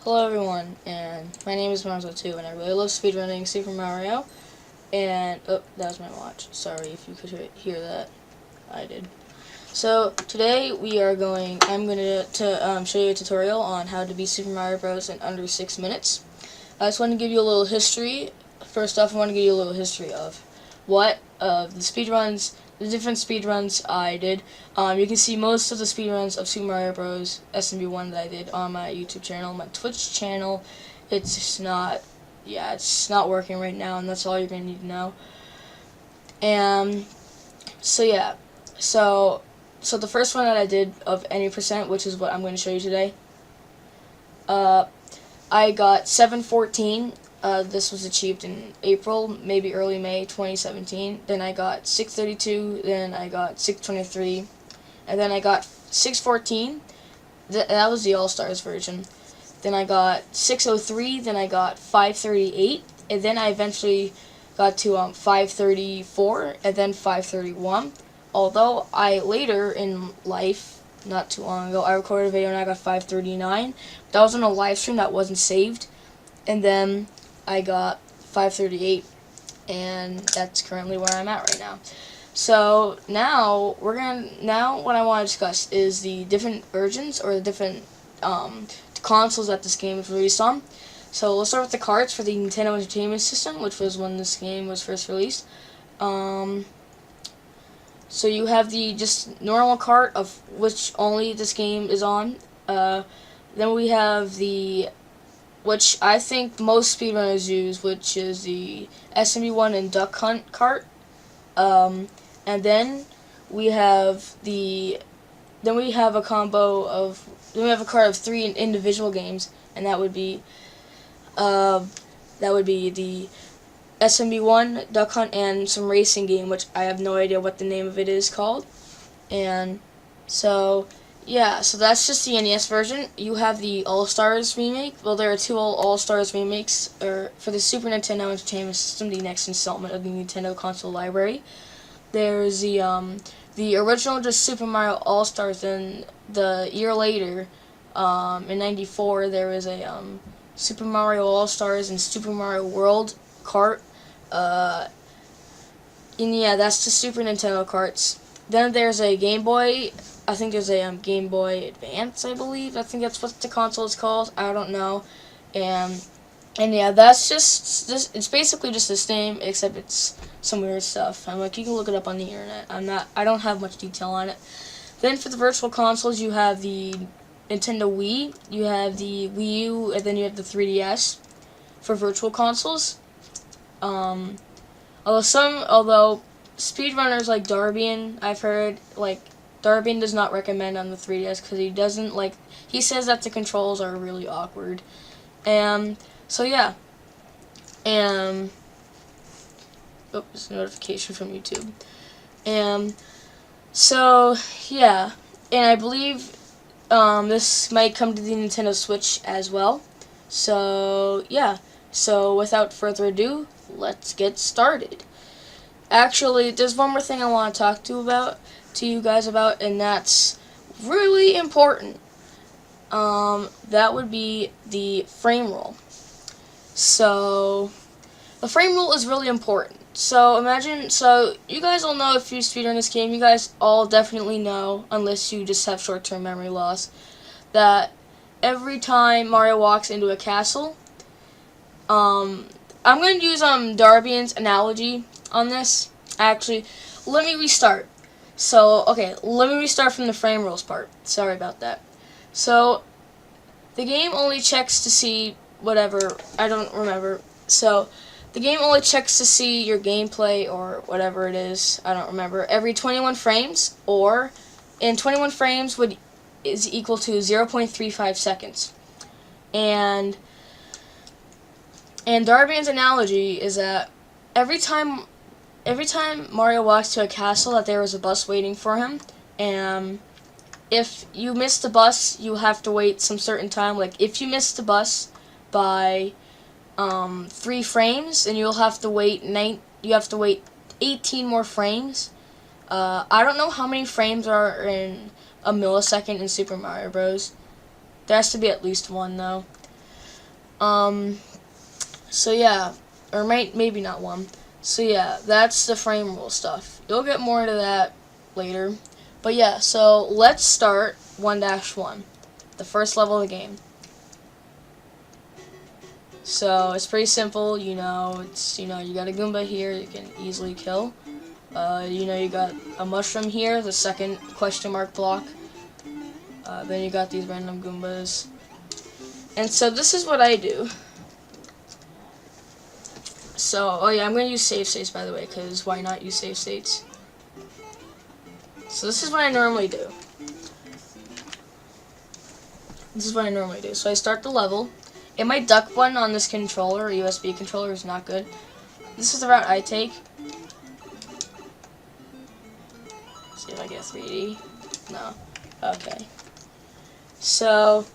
Hello everyone, and my name is Marzo2, and I really love speedrunning Super Mario, and, oh, that was my watch. Sorry if you could hear that. I did. So, today I'm going to show you a tutorial on how to beat Super Mario Bros. In under 6 minutes. I just want to give you a little history. First off, I want to give you a little history of the different speedruns I did. You can see most of the speedruns of Super Mario Bros. SMB1 that I did on my YouTube channel, my Twitch channel. It's just not, it's not working right now, and that's all you're going to need to know. And, so the first one that I did of any percent, which is what I'm going to show you today, I got 714. This was achieved in April, maybe early May 2017. Then I got 632, then I got 623, and then I got 614. That was the All-Stars version. Then I got 603, then I got 538, and then I eventually got to 534, and then 531. Although I later in life, not too long ago, I recorded a video and I got 539. That was on a live stream that wasn't saved. And then I got 538, and that's currently where I'm at right now. So now what I want to discuss is the different versions, or the different consoles that this game was released on. So let's start with the carts for the Nintendo Entertainment System, which was when this game was first released. So you have the just normal cart, of which only this game is on. Then we have the, which I think most speedrunners use, which is the SMB1 and Duck Hunt cart. And then we have a cart of 3 individual games, and that would be the SMB1, Duck Hunt, and some racing game, which I have no idea what the name of it is called. And so, yeah, so that's just the NES version. You have the All-Stars remake. Well, there are 2 All-Stars remakes for the Super Nintendo Entertainment System, the next installment of the Nintendo console library. There's the original just Super Mario All-Stars, and the year later, in '94, there was a Super Mario All-Stars and Super Mario World cart. And yeah, that's the Super Nintendo carts. Then there's a Game Boy. I think there's a Game Boy Advance, I believe. I think that's what the console is called. I don't know. And yeah, that's just this. It's basically just the same, except it's some weird stuff. You can look it up on the internet. I don't have much detail on it. Then for the virtual consoles, you have the Nintendo Wii, you have the Wii U, and then you have the 3DS for virtual consoles. Although speedrunners like Darbian, I've heard, like, Darbian does not recommend on the 3DS because he doesn't like. He says that the controls are really awkward. So yeah. Oops, notification from YouTube. So yeah, and I believe this might come to the Nintendo Switch as well. So yeah. So without further ado, let's get started. Actually, there's one more thing I want to talk to you guys about, and that's really important. That would be the frame rule. So the frame rule is really important. So you guys all know, if you speedrun this game, you guys all definitely know, unless you just have short-term memory loss, that every time Mario walks into a castle, I'm going to use Darbian's analogy on this. Actually, let me restart. Let me restart from the frame rules part. Sorry about that. So, the game only checks to see whatever, I don't remember. So, the game only checks to see your gameplay, or whatever it is, I don't remember, every 21 frames, and 21 frames is equal to 0.35 seconds. And Darbian's analogy is that every time Mario walks to a castle, that there is a bus waiting for him, and if you miss the bus, you have to wait some certain time. Like, if you miss the bus by 3 frames, then you'll have to wait 18 more frames. I don't know how many frames are in a millisecond in Super Mario Bros. There has to be at least 1 though. So yeah, or maybe not one. So yeah, that's the frame rule stuff. You'll get more into that later. But yeah, so let's start 1-1, the first level of the game. So it's pretty simple, you know, you got a Goomba here you can easily kill. You got a mushroom here, the second question mark block. Then you got these random Goombas. And so this is what I do. So, oh yeah, I'm going to use save states, by the way, because why not use save states? So this is what I normally do. So I start the level. And my duck button on this controller, or USB controller, is not good. This is the route I take. See if I get 3D. No. Okay. So,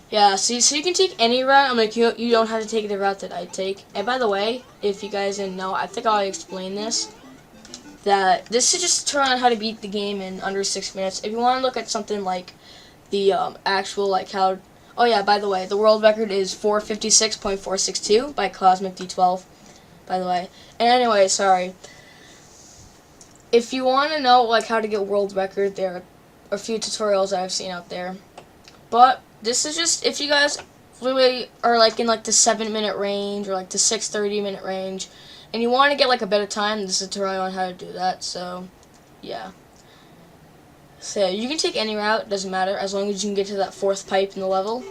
yeah, so you can take any route. I'm like, you don't have to take the route that I take. And by the way, if you guys didn't know, I think I'll explain this. That this is just to learn how to beat the game in under 6 minutes. If you want to look at something like the actual, like how... Oh yeah, by the way, the world record is 456.462 by Cosmic D12, by the way. And anyway, sorry. If you want to know like how to get world record, there are a few tutorials I've seen out there. But this is just if you guys really are like in like the 7-minute range or like the 6:30-minute range, and you want to get like a better time, this is a tutorial on how to do that. So, yeah. So you can take any route, doesn't matter, as long as you can get to that 4th pipe in the level.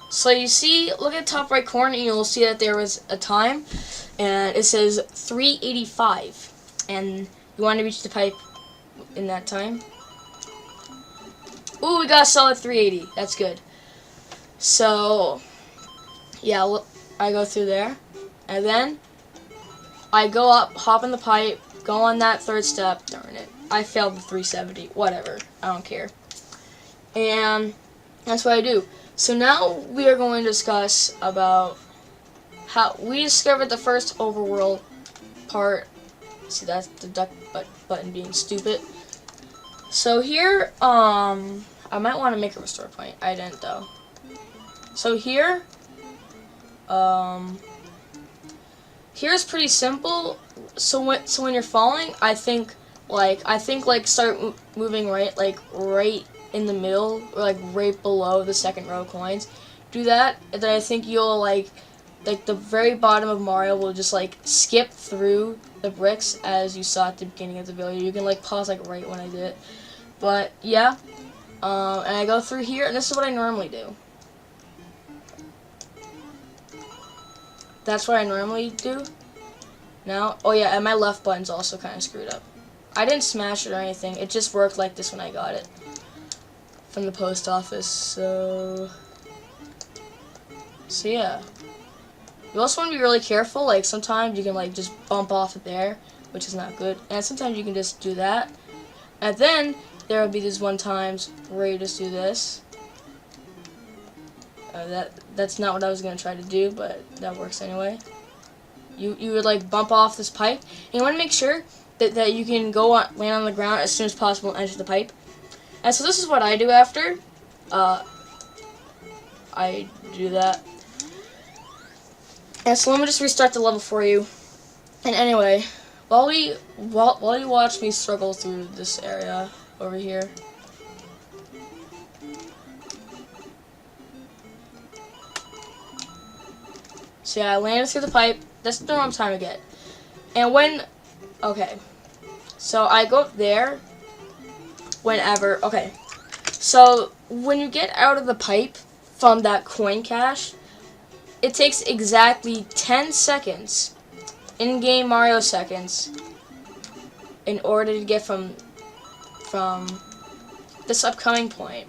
So you see, look at the top right corner, and you'll see that there was a time, and it says 3:85, and you want to reach the pipe in that time. Ooh, we got a solid 380. That's good. So, yeah, I go through there, and then I go up, hop in the pipe, go on that 3rd step. Darn it. I failed the 370. Whatever. I don't care. And that's what I do. So now we are going to discuss about how we discovered the first overworld part. See, that's the duck button being stupid. So here, I might want to make a restore point. I didn't though. So here, here's pretty simple. So when you're falling, I think start moving right in the middle, or like right below the 2nd row of coins. Do that, and then I think you'll like the very bottom of Mario will just like skip through the bricks as you saw at the beginning of the video. You can like pause like right when I did it. But yeah, and I go through here, and this is what I normally do. That's what I normally do. Now, oh yeah, and my left button's also kind of screwed up. I didn't smash it or anything. It just worked like this when I got it from the post office. So yeah. You also want to be really careful. Like sometimes you can like just bump off it there, which is not good. And sometimes you can just do that. And then there will be these one times where you just do this. That's not what I was gonna try to do, but that works anyway. You would like bump off this pipe, and you want to make sure that you can land on the ground as soon as possible and enter the pipe. And so this is what I do after. I do that. And so let me just restart the level for you. And anyway, while you watch me struggle through this area over here. So yeah, I landed through the pipe. That's the normal time I get. And okay. So I go up there whenever, okay. So when you get out of the pipe from that coin cache, it takes exactly 10 seconds, in-game Mario seconds, in order to get from this upcoming point.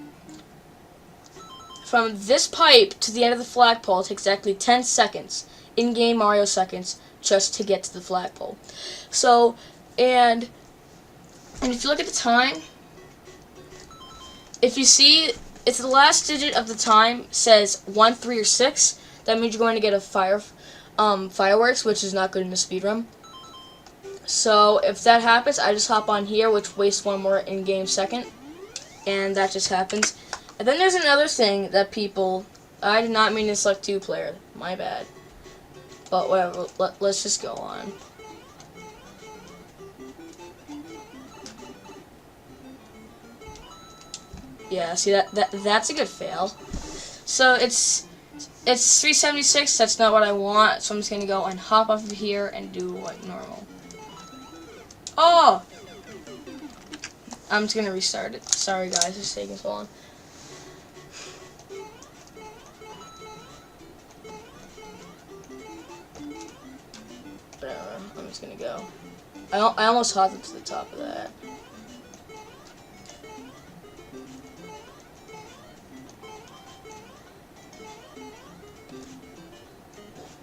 From this pipe to the end of the flagpole, it takes exactly 10 seconds, in-game Mario seconds, just to get to the flagpole. So, and if you look at the time, if you see, if the last digit of the time says 1, 3, or 6, that means you're going to get a fireworks, which is not good in the speedrun. So if that happens, I just hop on here, which wastes one more in-game second. and that just happens. And then there's another thing that people, I did not mean to select 2-player, my bad. But whatever, let's just go on. Yeah, see that's a good fail. So it's 376, that's not what I want, so I'm just gonna go and hop off of here and do like normal. Oh! I'm just gonna restart it. Sorry guys, it's taking so long. Whatever, I'm just gonna go. I almost hopped up to the top of that.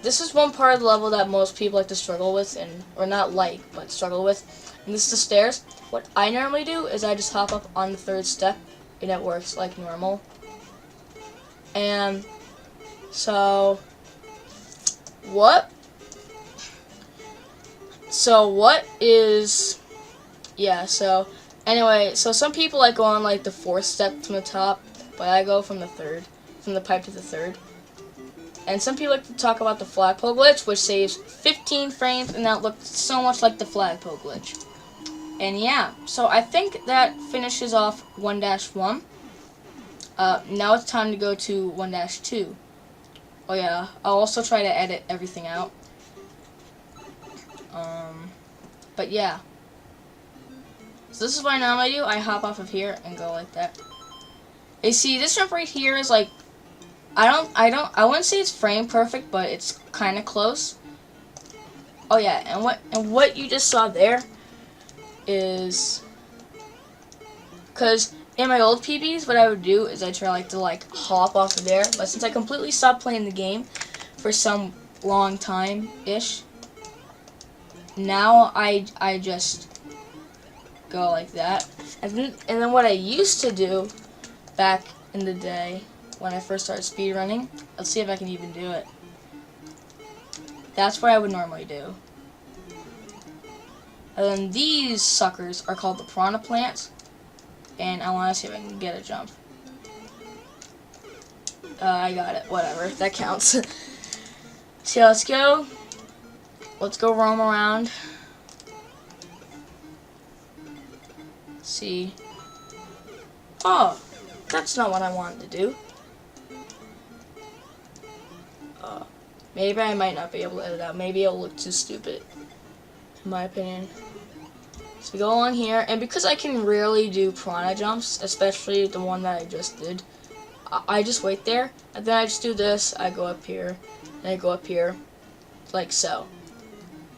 This is one part of the level that most people like to struggle with, or not like, but struggle with. And this is the stairs. What I normally do is I just hop up on the 3rd step, and it works like normal. And so what is, yeah, so anyway, so some people like go on like the 4th step from the top, but I go from the 3rd, from the pipe to the 3rd. And some people like to talk about the flagpole glitch, which saves 15 frames, and that looked so much like the flagpole glitch. And yeah, so I think that finishes off 1-1. Now it's time to go to 1-2. Oh yeah, I'll also try to edit everything out. But yeah. So this is what I normally do. I hop off of here and go like that. You see, this jump right here is like, I wouldn't say it's frame perfect, but it's kind of close. Oh yeah, and what you just saw there is, cause in my old PBs, what I would do is I try to hop off of there, but since I completely stopped playing the game for some long time ish, now I just go like that, and then what I used to do back in the day, when I first started speedrunning, let's see if I can even do it. That's what I would normally do. And then these suckers are called the piranha plants, and I want to see if I can get a jump. I got it. Whatever, that counts. So let's go. Let's go roam around. See. Oh, that's not what I wanted to do. Maybe I might not be able to edit out. Maybe it'll look too stupid, in my opinion. So we go along here, and because I can rarely do piranha jumps, especially the one that I just did, I just wait there, and then I just do this. I go up here, and I go up here, like so.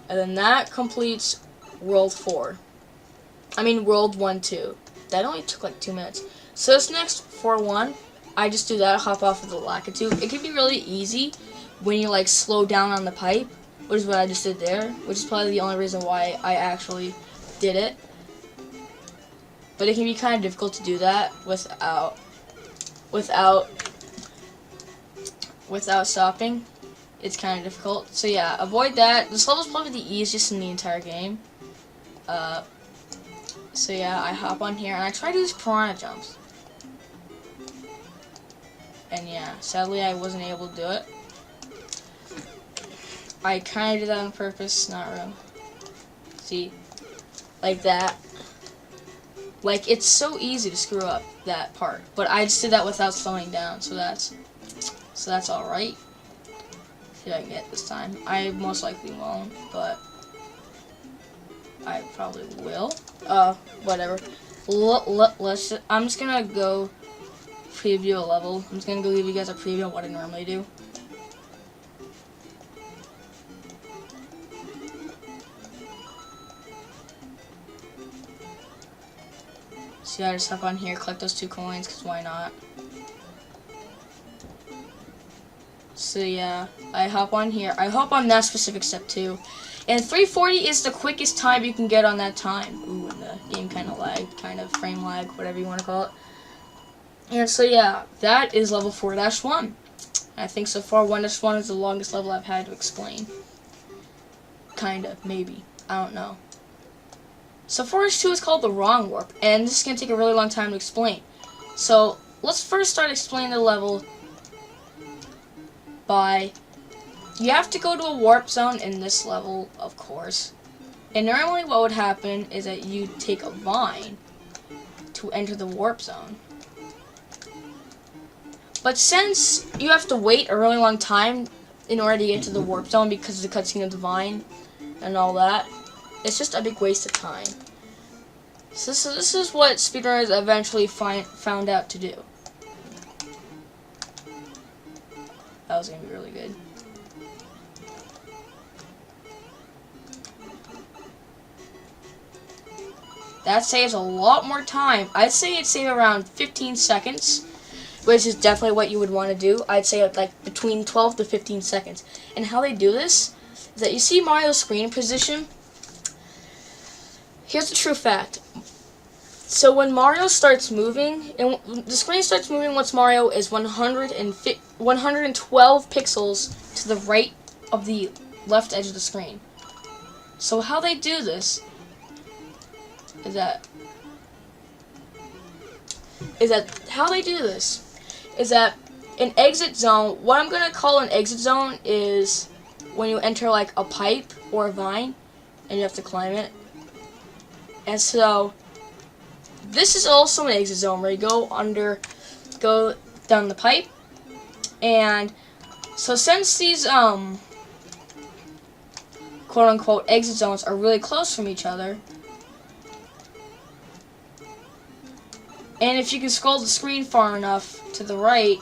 And then that completes World 4. I mean World 1-2. That only took like 2 minutes. So this next 4-1, I just do that, hop off of the Lakitu. It can be really easy when you slow down on the pipe, which is what I just did there, which is probably the only reason why I actually did it. But it can be kind of difficult to do that without stopping. It's kind of difficult. So yeah, avoid that. This level is probably the easiest in the entire game. So yeah, I hop on here and I try to do these piranha jumps. And yeah, sadly I wasn't able to do it. I kind of did that on purpose, not real. See, like that. Like, it's so easy to screw up that part, but I just did that without slowing down, so that's alright. See if I can get it this time. I most likely won't, but I probably will. Whatever. I'm just gonna go preview a level. I'm just gonna go give you guys a preview of what I normally do. See, I just hop on here, collect those 2 coins, because why not? So yeah, I hop on here. I hop on that specific step too. And 340 is the quickest time you can get on that time. Ooh, and the game kind of lagged, kind of frame lag, whatever you want to call it. And so yeah, that is level 4-1. I think so far 1-1 is the longest level I've had to explain. Kind of, maybe. I don't know. So 4-2 is called the wrong warp, and this is going to take a really long time to explain. So let's first start explaining the level by, you have to go to a warp zone in this level, of course. And normally what would happen is that you take a vine to enter the warp zone. But since you have to wait a really long time in order to get to the warp zone because of the cutscene of the vine and all that, it's just a big waste of time. So this is what speedrunners eventually found out to do. That was going to be really good. That saves a lot more time. I'd say it'd save around 15 seconds, which is definitely what you would want to do. I'd say like between 12 to 15 seconds. And how they do this is that you see Mario's screen position. Here's the true fact. So when Mario starts moving, and the screen starts moving once Mario is 112 pixels to the right of the left edge of the screen. So how they do this is that an exit zone, what I'm gonna call an exit zone is when you enter like a pipe or a vine and you have to climb it. And so this is also an exit zone where you go down the pipe. And so since these quote unquote exit zones are really close from each other, and if you can scroll the screen far enough to the right,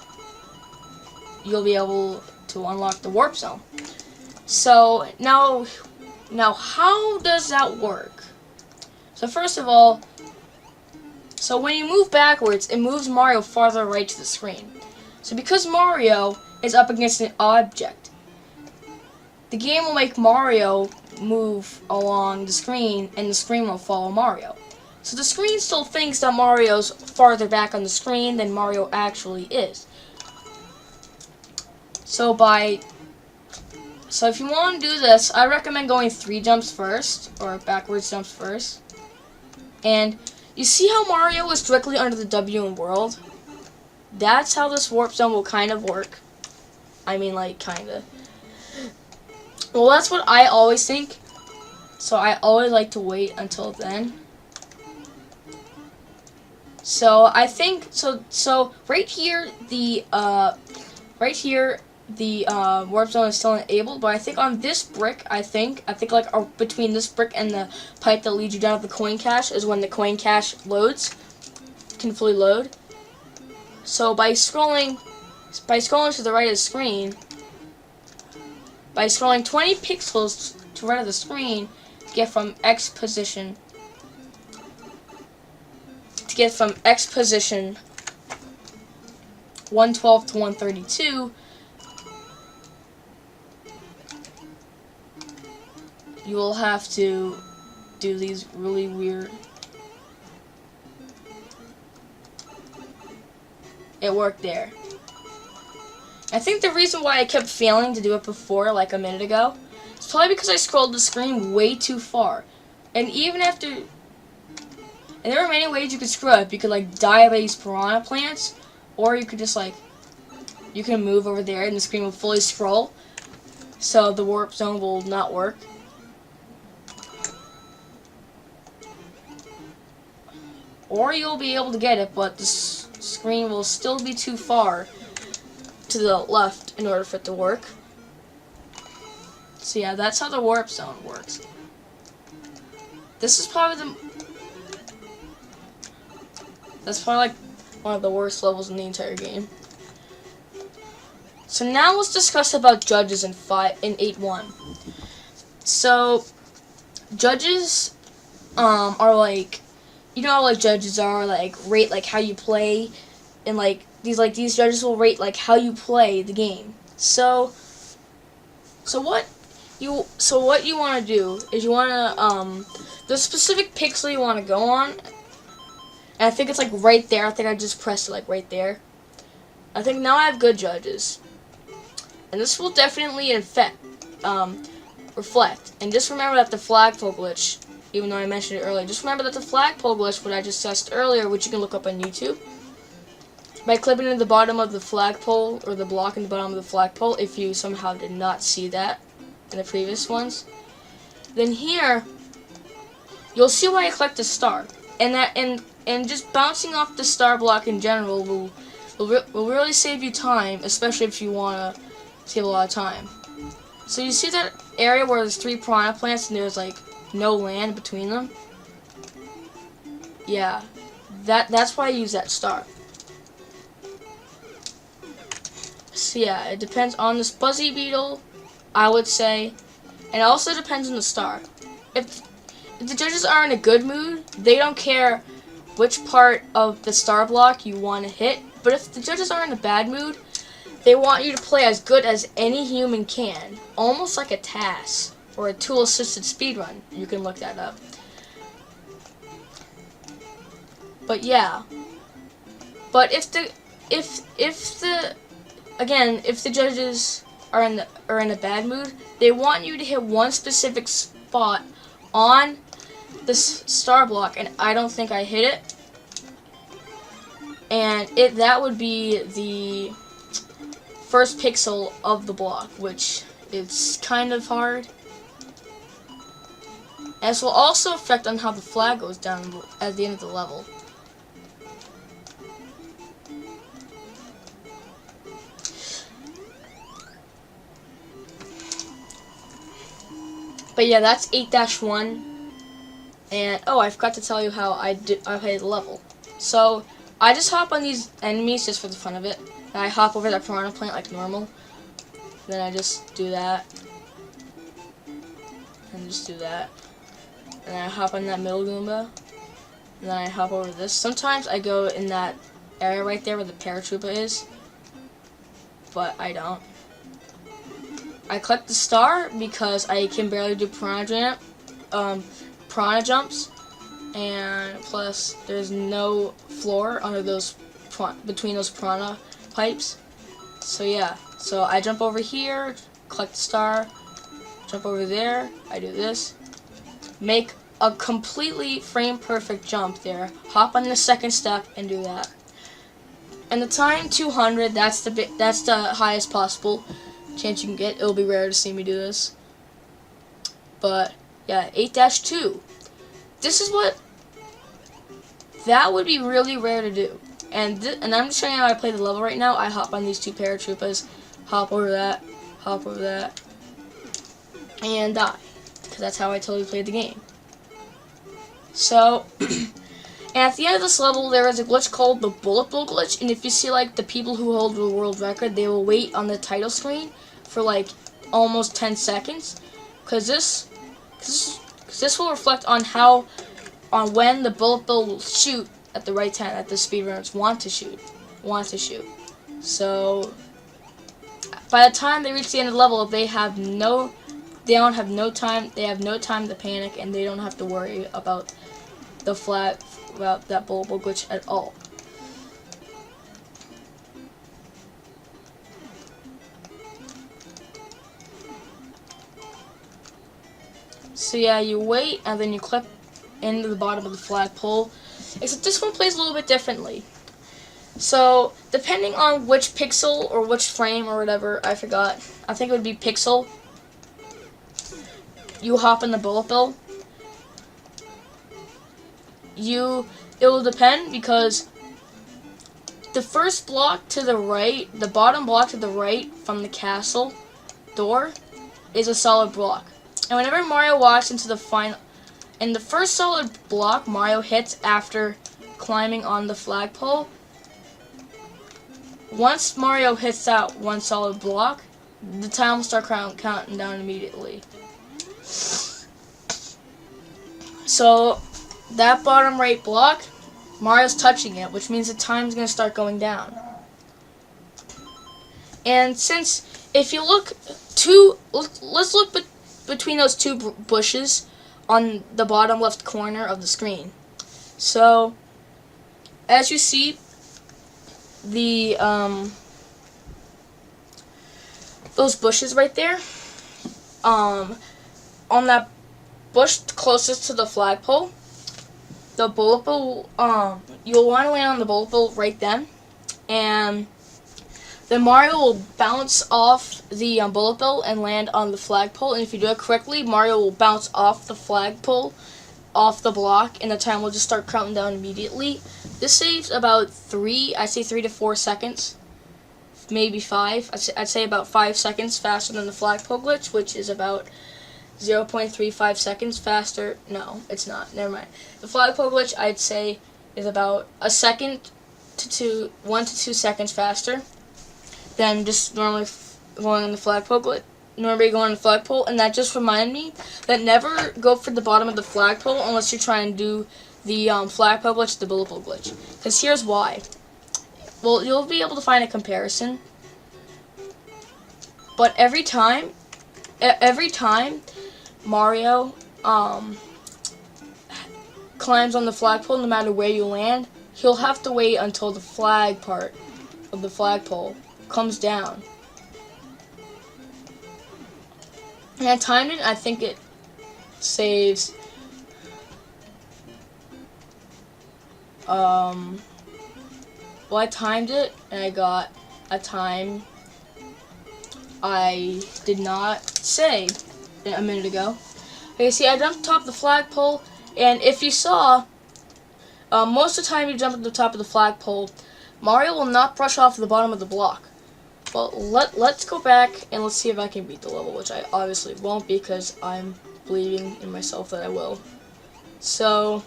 you'll be able to unlock the warp zone. So now how does that work? So first of all, so when you move backwards, it moves Mario farther right to the screen. So because Mario is up against an object, the game will make Mario move along the screen, and the screen will follow Mario. So the screen still thinks that Mario's farther back on the screen than Mario actually is. So if you want to do this, I recommend going 3 jumps first, or backwards jumps first. And you see how Mario is directly under the W in world? That's how this warp zone will kind of work. I mean, like, kinda. Well, that's what I always think. So I always like to wait until then. So I think so right here the warp zone is still enabled, but I think on this brick, I think like between this brick and the pipe that leads you down to the coin cache is when the coin cache can fully load. So by scrolling to the right of the screen, by scrolling 20 pixels to the right of the screen, get from X position 112 to 132, you will have to do these really weird. It worked there. I think the reason why I kept failing to do it before, like a minute ago, is probably because I scrolled the screen way too far. And even after, and there are many ways you could screw up. You could like die by these piranha plants, or you could just like, you can move over there and the screen will fully scroll, so the warp zone will not work. Or you'll be able to get it, but the screen will still be too far to the left in order for it to work. So yeah, that's how the warp zone works. This is probably that's probably like one of the worst levels in the entire game. So now let's discuss about judges in 8.1. So judges are like, you know how like judges are like rate like how you play, and like these judges will rate like how you play the game. So what you want to do is you want to the specific pixel you want to go on, and I think it's like right there. I think I just pressed it like right there. I think now I have good judges, and this will definitely reflect. And just remember that the flagpole glitch, even though I mentioned it earlier, just remember that the flagpole glitch, what I just discussed earlier, which you can look up on YouTube, by clipping to the bottom of the flagpole, or the block in the bottom of the flagpole, if you somehow did not see that in the previous ones. Then here, you'll see why I collect a star, and just bouncing off the star block in general will really save you time, especially if you want to save a lot of time. So you see that area where there's 3 piranha plants and there's like no land between them? Yeah, that's why I use that star. So yeah, it depends on this fuzzy beetle, I would say, and it also depends on the star. If the judges are in a good mood, they don't care which part of the star block you want to hit, but if the judges are in a bad mood, they want you to play as good as any human can, almost like a task or a tool-assisted speedrun. You can look that up. But yeah, but if the judges are in a bad mood, they want you to hit one specific spot on this star block, and I don't think I hit it. And that would be the first pixel of the block, which is kind of hard. And this will also affect on how the flag goes down at the end of the level. But yeah, that's 8-1. And oh, I forgot to tell you how I played the level. So I just hop on these enemies just for the fun of it. And I hop over that piranha plant like normal. Then I just do that. And just do that. And then I hop on that middle Goomba. And then I hop over this. Sometimes I go in that area right there where the paratrooper is. But I don't. I collect the star because I can barely do piranha jumps, and plus there's no floor under those between those piranha pipes. So yeah, so I jump over here, collect the star, jump over there, I do this, make a completely frame perfect jump there, hop on the second step and do that. And the time 200, that's the highest possible chance you can get. It'll be rare to see me do this. But yeah, 8-2. This is what that would be really rare to do. And I'm just showing you how I play the level right now. I hop on these 2 paratroopers, hop over that, and die. Because that's how I totally played the game. So, and at the end of this level, there is a glitch called the bullet bill glitch. And if you see like the people who hold the world record, they will wait on the title screen for like almost 10 seconds. Because this will reflect on when the bullet bill will shoot at the right time that the speedrunners want to shoot. So by the time they reach the end of the level, they have no time to panic, and they don't have to worry about that bullet bill glitch at all. So yeah, you wait, and then you clip into the bottom of the flagpole. Except this one plays a little bit differently. So, depending on which pixel or which frame or whatever, I forgot. I think it would be pixel. You hop in the bullet bill. It will depend, because the first block to the right, the bottom block to the right from the castle door, is a solid block. And whenever Mario walks into the first solid block Mario hits after climbing on the flagpole, once Mario hits that one solid block, the time will start counting down immediately. So, that bottom right block, Mario's touching it, which means the time's going to start going down. And since, if you look let's look between those 2 bushes on the bottom left corner of the screen. So, as you see, those bushes right there, on that bush closest to the flagpole, the bullet bill, you'll want to land on the bullet bill right then, and then Mario will bounce off the bullet bill and land on the flagpole. And if you do it correctly, Mario will bounce off the flagpole, off the block, and the time will just start counting down immediately. This saves about I'd say 3 to 4 seconds, maybe 5. I'd say about 5 seconds faster than the flagpole glitch, which is about 0.35 seconds faster. No, it's not. Never mind. The flagpole glitch, I'd say, is about 1 to 2 seconds faster than just normally going on the flagpole glitch. Normally going on the flagpole, and that just reminded me that never go for the bottom of the flagpole unless you're trying to do the flagpole glitch, the bullet bill glitch. Because here's why. Well, you'll be able to find a comparison, but every time Mario climbs on the flagpole, no matter where you land, he'll have to wait until the flag part of the flagpole comes down. And I timed it. I think it saves well, I timed it and I got a time I did not say a minute ago. Okay, see, I jumped top of the flagpole, and if you saw, most of the time you jump at the top of the flagpole, Mario will not brush off the bottom of the block. Well, let's go back and let's see if I can beat the level, which I obviously won't because I'm believing in myself that I will. So,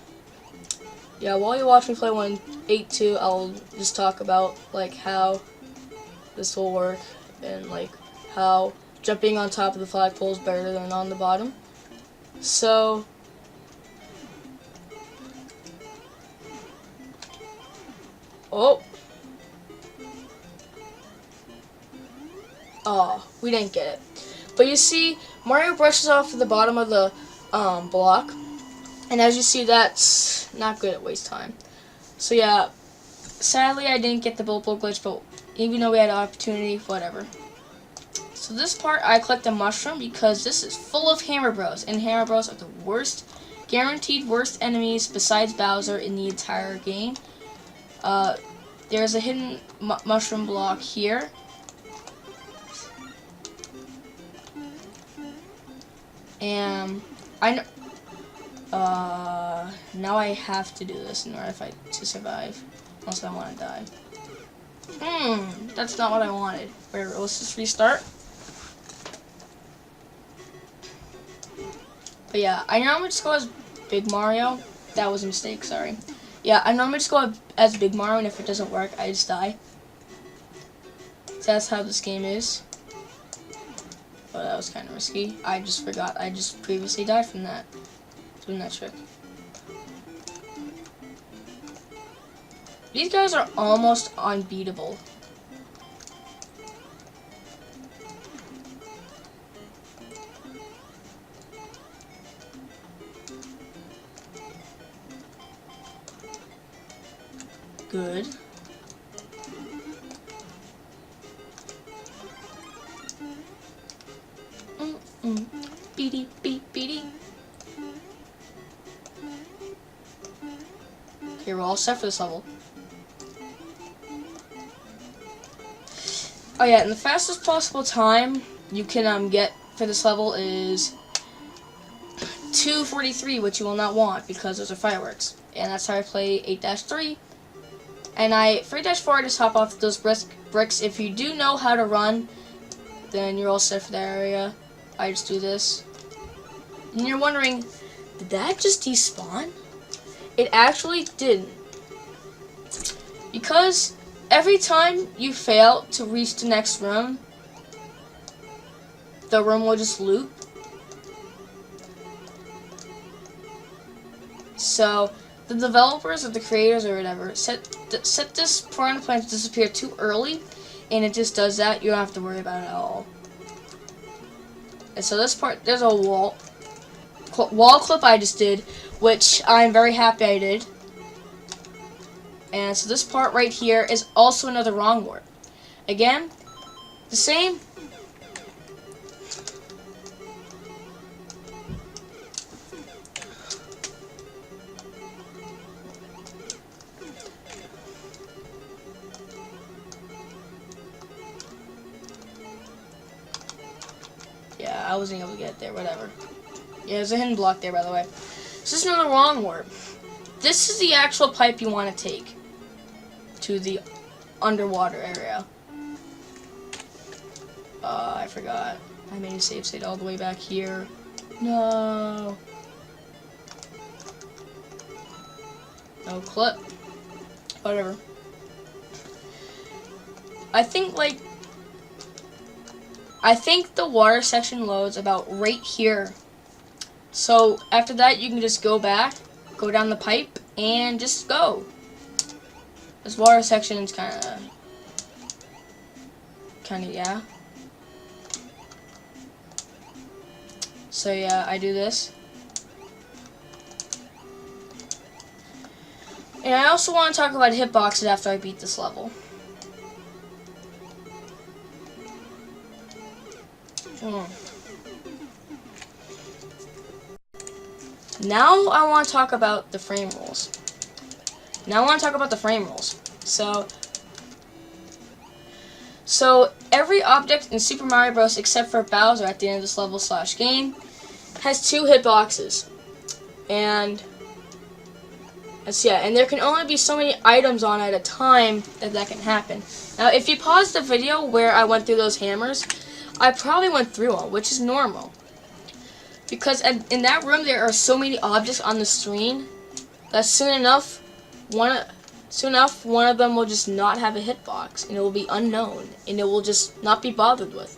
yeah, while you watch me play 1.8.2, I'll just talk about like how this will work and like how jumping on top of the flagpole is better than on the bottom. So, oh, we didn't get it. But you see, Mario brushes off the bottom of the block, and as you see, that's not good at waste time. So yeah, sadly I didn't get the bullet bill glitch, but even though we had an opportunity, whatever. So this part, I collect a mushroom because this is full of Hammer Bros, and Hammer Bros are the worst, guaranteed worst enemies besides Bowser in the entire game. There's a hidden mushroom block here. And I know, now I have to do this in order to survive, unless I want to die. That's not what I wanted. Wait, let's just restart. But yeah, I normally just go as Big Mario. That was a mistake, sorry. Yeah, I normally just go as Big Mario, and if it doesn't work, I just die. So that's how this game is. But that was kind of risky. I just forgot. I just previously died from that. Doing that trick. These guys are almost unbeatable. Good. Beady, beep, beady. Okay, we're all set for this level. Oh yeah, and the fastest possible time you can get for this level is 2:43, which you will not want because those are fireworks. And that's how I play 8-3. And 3-4, I just hop off those bricks. If you do know how to run, then you're all set for that area. I just do this. And you're wondering, did that just despawn? It actually didn't. Because every time you fail to reach the next room, the room will just loop. So, the developers or the creators or whatever set this piranha plant to disappear too early, and it just does that. You don't have to worry about it at all. And so this part, there's a wall clip I just did, which I'm very happy I did. And so this part right here is also another wrong word. Again, the same. I wasn't able to get it there, whatever. Yeah, there's a hidden block there, by the way. So this is not the wrong word. This is the actual pipe you want to take to the underwater area. I forgot. I made a save state all the way back here. No. No clip. Whatever. I think the water section loads about right here. So after that, you can just go back, go down the pipe, and just go. This water section is kind of, yeah. So yeah, I do this. And I also want to talk about hitboxes after I beat this level. Now I want to talk about the frame rules. So every object in Super Mario Bros. Except for Bowser at the end of this level / game has 2 hitboxes. And and there can only be so many items on at a time that can happen. Now if you pause the video where I went through those hammers, I probably went through them, which is normal. Because in that room there are so many objects on the screen that soon enough one of them will just not have a hitbox, and it will be unknown, and it will just not be bothered with.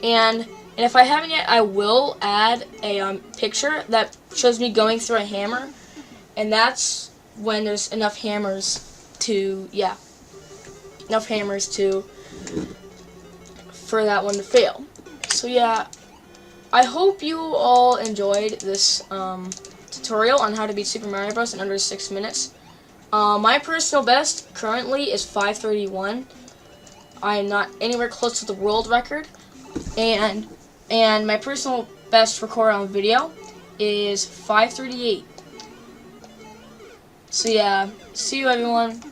And if I haven't yet, I will add a picture that shows me going through a hammer, and that's when there's enough hammers for that one to fail. So yeah, I hope you all enjoyed this tutorial on how to beat Super Mario Bros. In under 6 minutes. My personal best currently is 5:31. I am not anywhere close to the world record, and my personal best record on video is 5:38. So yeah, see you everyone.